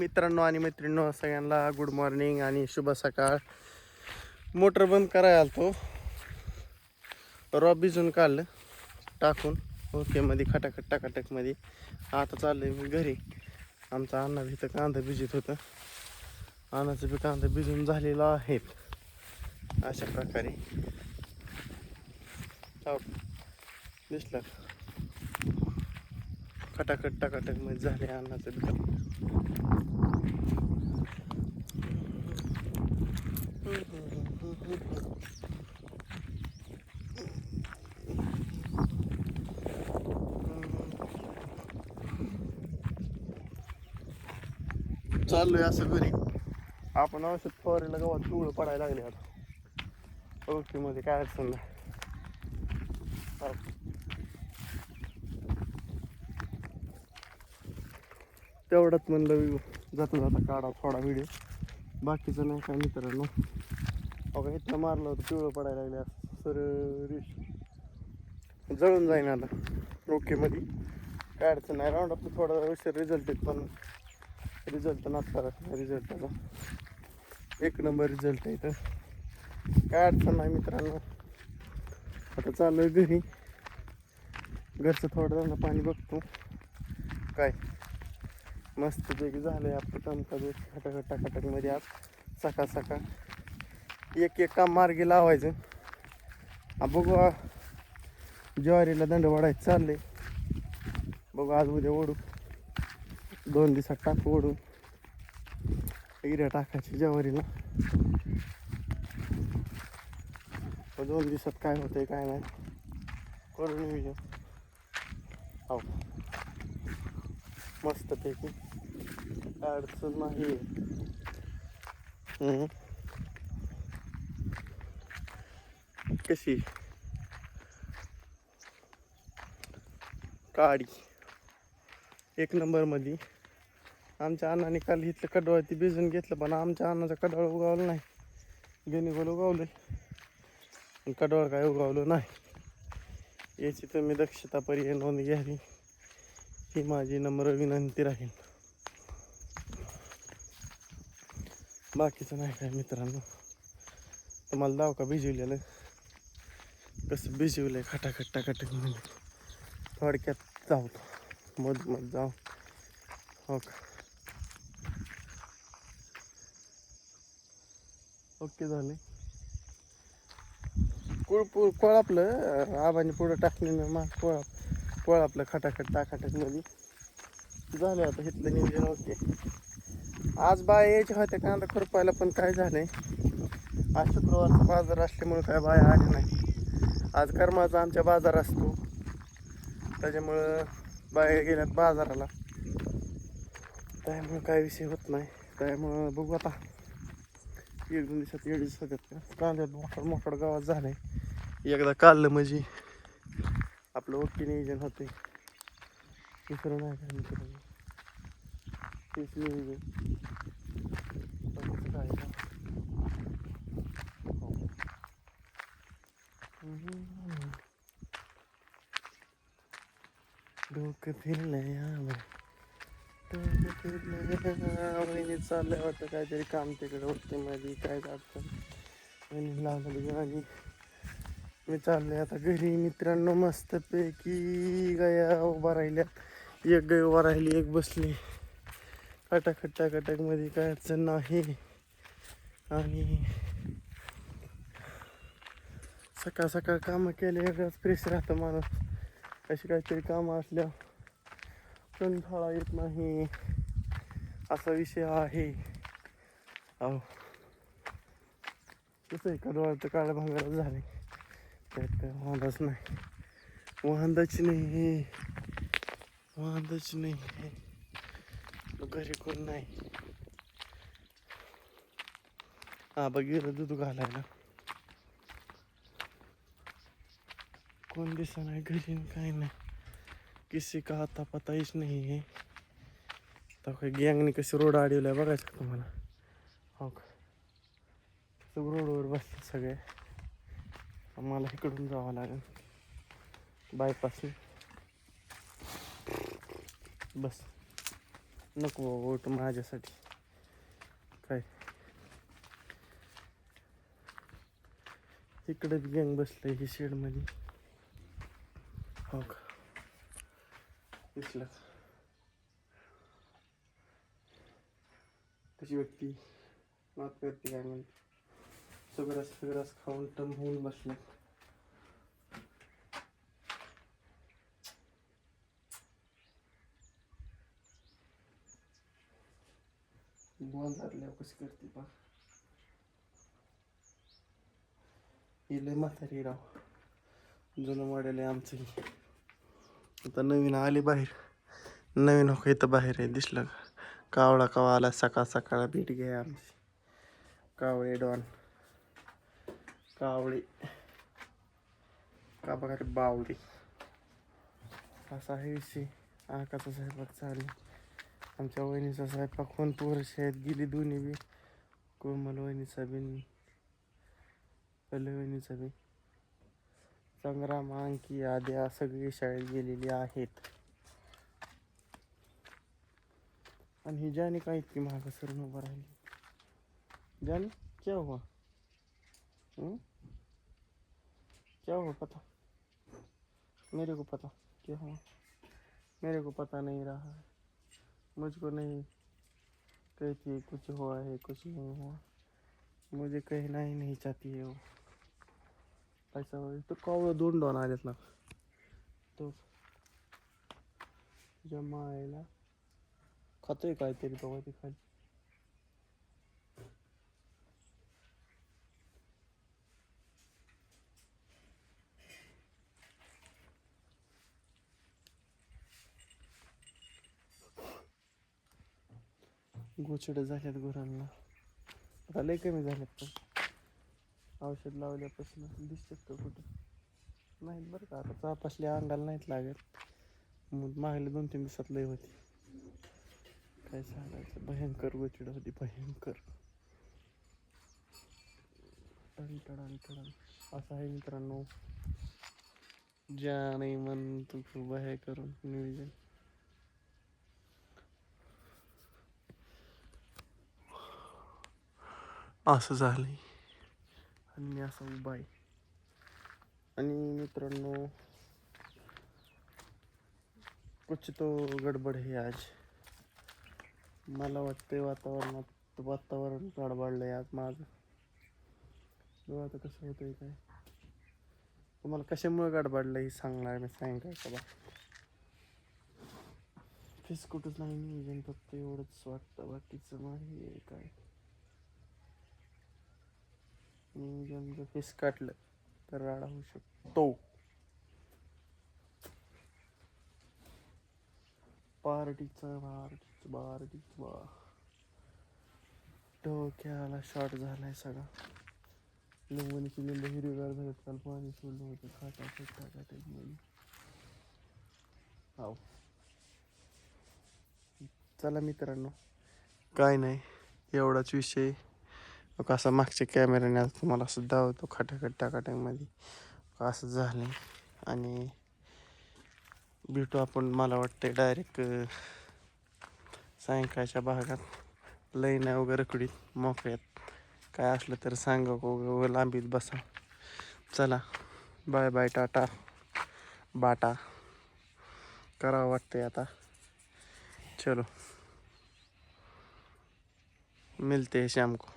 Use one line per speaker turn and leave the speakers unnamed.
मित्रांनो आणि मैत्रिणींनो सगळ्यांना गुड मॉर्निंग आणि शुभ सकाळ. मोटर बंद करायला आलतो, रॉब भिजून काढलं टाकून ओके मध्ये खटाखट टाकाटकमध्ये. आता चाललंय मी घरी. आमचा अण्णा इथं कांदा भिजत होतं. अण्णाचं बी कांदा भिजून झालेला आहे अशा प्रकारे. दिसलं खटाखट टाकाटकमध्ये झाले अण्णाचं बी. चाललोय असं घरी. आपण औषध फवारीला गावात पिवळं पडायला लागले आता. ओके मध्ये काय अडचण नाही. तेवढंच म्हणलं जाता जाता काढा थोडा व्हिडिओ, बाकीचं नाही काय मित्रांनो. बघा इथलं मारलं होतं पिवळं पडायला लागले सर रिश जळून जाईन आता. ओके मध्ये काय अडचण नाही. राऊंड आपलं थोडा उशीर रिझल्ट येत, पण रिझल्ट नाचता रिझल्ट त्याचा एक नंबर रिझल्ट आहे. तर काय अडचण नाही मित्रांनो. आता चालू आहे घरी. घरचं थोडं जाणं पाणी बघतो. काय मस्तपैकी झालं आहे आपलं कामकाज खटाखटमध्ये. आज सकाळ सकाळ एक एक काम मार्गी लावायचं. बघू ज्वारीला दंड वाढायचं चाललंय. बघू आज उद्या ओढू, 2 दिवसात टाकू ओढून हिऱ्या टाकायची ज्वारीला. 2 दिवसात काय होतंय काय नाही करून येऊ. हो मस्तपैकी काय अडचण नाही. कशी काडी एक नंबर मध्ये. आमच्या अण्णाने काल इथलं कडवळ ती भिजून घेतलं, पण आमच्या अण्णाचं कडवळ उगावलं नाही. गेनिगोल उगावलं, कडवळ काय उगावलं नाही. याची तुम्ही दक्षतापर्यंत नोंद घ्यावी ही माझी नम्र विनंती राहील. बाकीचं नाही काय मित्रांनो. तुम्हाला दाव का भिजवलेलं कसं भिजवलंय खटाखट टाकाटक मध्ये. थोडक्यात जाऊ मध जाऊ. हो का ओके झाले. कोळ आपलं आबाने पुढं टाकलेलं मा कोळ आपलं खटाखट टाकाटक मध्ये झालं. आता इथलं नियोजन ओके. आज बाय यायच्या होत्या कांदा खुरपायला, पण काय झालंय आज शुक्रवारचा बाजार असल्यामुळे काय बाय आले नाही. आज कर्माचा आमच्या बाजार असतो, त्याच्यामुळं बाया गेल्यात बाजाराला. त्यामुळं काय विषय होत नाही. त्यामुळं बघू आता 1-2 दिवसात येडीच होत्यात. कांद्यात मोकड गावात झालंय. एकदा काढलं म्हणजे आपलं ओके नियोजन होते. दुसरं नाही काय मित्रांनो. तेच नियोजन काय डोकं फिरलंय चाललंय वाटतं काहीतरी काम तिकडे होते मध्ये. काय अडचण लागली आणि मी चाललंय आता घरी मित्रांनो. मस्तपैकी गाया उभा राहिल्या, एक गाय उभा राहिली, एक बसली खटाखट मध्ये. काय अडचण नाही. आणि सकाळ सकाळ कामं केले वेगळंच फ्रेश राहतं माणूस. अशी काहीतरी कामं असल्यावर कंटाळा येत नाही असा विषय आहे. अहो कसं आहे कडवाळचं काळ्या भांगारात झाले. त्यात काय वांधाच नाही. वांधाच नाही. घरी कोण नाही. गेलं दूध घालायला, कोण दिसा नाही घरी. काय नाही, किसी का आता पताच नाही आहे. तर काही गँगने कशी रोड अडवलाय बघायचं तुम्हाला. हो का रोडवर बसतात सगळे. मला इकडून जावं लागेल बायपास बस. नको वोट माझ्यासाठी काय. इकडेच गँग बसलंय ही शेडमध्ये. हो का दिसलं कशी व्यक्ती मात करते काय म्हणते. सगळंच खाऊन टम होऊन बसले. बोंजारल्यावर कशी करते पा. ही लय म्हातारी राव. जुनं मॉडेल आहे आमचं ही. आता नवीन आले बाहेर. नवीन हो इथं बाहेर आहे दिसलं का. कावळा कवा आला सकाळ सकाळ भेट घ्या आमची. कावळे डॉन कावळे का बघा रे बावळे. असा आहे विषय. आकाचा स्वयंपाक चालू. आमच्या वहिनीचा स्वयंपाक कोण पोरं शाळेत गेली दोन्ही बी. कोमल वहिनीचा बिन पल्ले वहिनीचा बी. संग्राम अंकी आद्या सगळी शाळेत गेलेली आहेत. आणि ही जाने काय इतकी महाग सरून उभं राहिली. जाने क्या हुआ? क्या हुआ पता? मेरे को पता क्या हुआ? मेरे को पता नहीं रहा। मुझको नहीं कहती है कुछ हुआ है कुछ नहीं हुआ. मुझे कहना ही नहीं चाहती है वो. पैसा तो कावळं 2 डॉन आलेत ना. तो जमायला खातोय काहीतरी तो ते खाली. गोचडं झाल्यात गुरांना. आता लय कमी झाल्यात पण औषध लावल्यापासून दिसतात का कुठं नाहीत बरं का. आता चापासल्या अंगाला नाहीत लागत. मागल्या 2-3 दिवसात लय होती. काय सांगायचं भयंकर गोचडं होती भयंकर. टण असं आहे मित्रांनो. ज्या नाही मन तू बाहेर करून नियोजन. असं झालंय आणि मी असा उभा आहे. आणि मित्रांनो कुछ तो गडबड है आज. मला वाटतंय वातावरण गडबडलंय आज माझं. बघा आता कसं होतंय काय. तुम्हाला कशामुळे गडबडलं हे सांगणार मी सांगाय का बा. फिस कुठंच नाही नियोजन फक्त एवढंच वाटतं. बाकीचं नाही काय. नियोजन जर फिस काटलं तर राडा होऊ शकतो. पार्टीचा डोक्याला शॉर्ट झालाय सगळा. लिंबूची लिंब हिरवीगार झाल्यात. काल पाणी सोडलं होतं खाटामध्ये. हाव चला मित्रांनो काय नाही एवढाच विषय. कसा मागच्या कॅमेऱ्याने तुम्हाला असं दावतो टाकाटकमध्ये असं झालं. आणि भेटू आपण मला वाटतं डायरेक्ट सायंकाळच्या भागात. लई नाही वगैरे रकडीत मोकळ्यात काय असलं तर सांगा लांबीत बसा. चला बाय बाय टाटा बाटा करावं वाटतंय आता. चलो मिलते हैं शाम को.